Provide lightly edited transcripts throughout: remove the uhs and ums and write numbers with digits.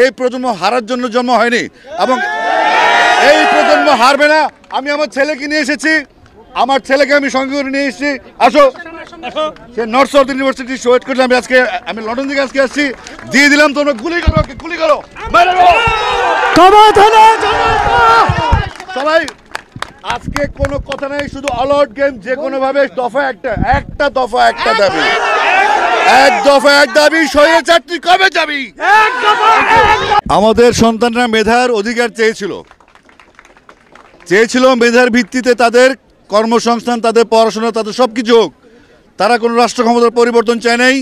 এই প্রজন্ম হারার জন্য জন্ম হয়নি এবং এই প্রজন্ম হারবে না। আমি আমার ছেলেকে নিয়ে এসেছি, আমার ছেলেকে আমি সঙ্গে করে নিয়ে এসেছি। আসো, সে নর্থ সাউথ ইউনিভার্সিটি শোয়েট করলে আমি লন্ডন থেকে আজকে আসছি। দিয়ে দিলাম, তোমরা গুলি করো, গুলি করো, সবাই। আজকে কোনো কথা নাই, শুধু অল আউট গেম। যে কোনো ভাবে দফা একটা দফা একটা দাবি, এক দফা এক দাবি। স্বৈরাচারী কবে যাবি? আমাদের সন্তানরা মেধার অধিকার চেয়েছিল মেধার ভিত্তিতে তাদের কর্মসংস্থান, তাদের পড়াশোনা, তাদের সব কিছু হোক। তারা কোনো রাষ্ট্র ক্ষমতার পরিবর্তন চায় নাই,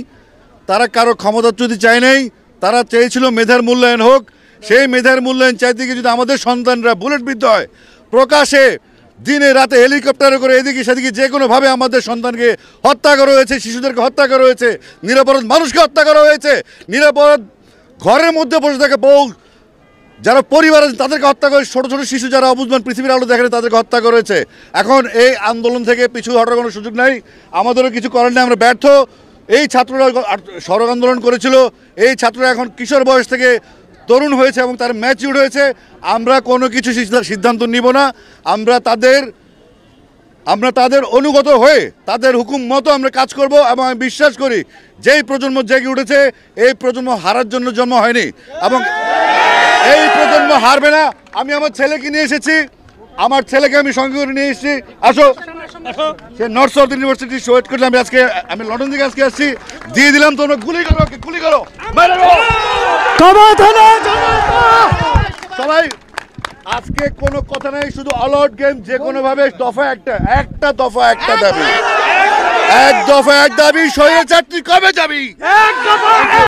তারা কারো ক্ষমতাচ্যুতি চায় নাই, তারা চেয়েছিল মেধার মূল্যায়ন হোক। সেই মেধার মূল্যায়ন চাইতে গিয়ে যদি আমাদের সন্তানরা বুলেটবিদ্ধ হয়, প্রকাশে দিনে রাতে হেলিকপ্টারে করে এদিকে সেদিকে যে কোনোভাবে আমাদের সন্তানকে হত্যা করা হয়েছে, শিশুদেরকে হত্যা করা হয়েছে, নিরাপরাধ মানুষকে হত্যা করা হয়েছে, নিরাপরাধ ঘরের মধ্যে বসে থাকে বউ যারা পরিবার আছে তাদেরকে হত্যা করে, ছোটো ছোটো শিশু যারা অবুঝমান পৃথিবীর আলো দেখে তাদেরকে হত্যা করেছে। এখন এই আন্দোলন থেকে পিছু হটার কোনো সুযোগ নাই, আমাদেরও কিছু করার নেই, আমরা ব্যর্থ। এই ছাত্ররা সড়ক আন্দোলন করেছিল, এই ছাত্ররা এখন কিশোর বয়স থেকে তরুণ হয়েছে এবং তার ম্যাচিউর হয়েছে। আমরা কোনো কিছু সিদ্ধান্ত নিব না, আমরা তাদের অনুগত হয়ে তাদের হুকুম মতো আমরা কাজ করব। এবং আমি বিশ্বাস করি যেই প্রজন্ম জেগে উঠেছে, এই প্রজন্ম হারার জন্য জন্ম হয়নি এবং এই প্রজন্ম হারবে না। আমি আমার ছেলেকে নিয়ে এসেছি, আমার ছেলেকে আমি সঙ্গে করে নিয়ে এসেছি। আসো, সে নর্থ সাউথ ইউনিভার্সিটি শোয়েট করলে আমি লন্ডন থেকে আজকে আসছি। দিয়ে দিলাম, তোমরা গুলি করো, গুলি করো, সবাই। আজকে কোনো কথা নাই, শুধু অল আউট গেম। যে কোনো ভাবে দফা একটা দফা একটা দাবি, এক দফা এক দাবি। স্বৈরাচারী কবে যাবি?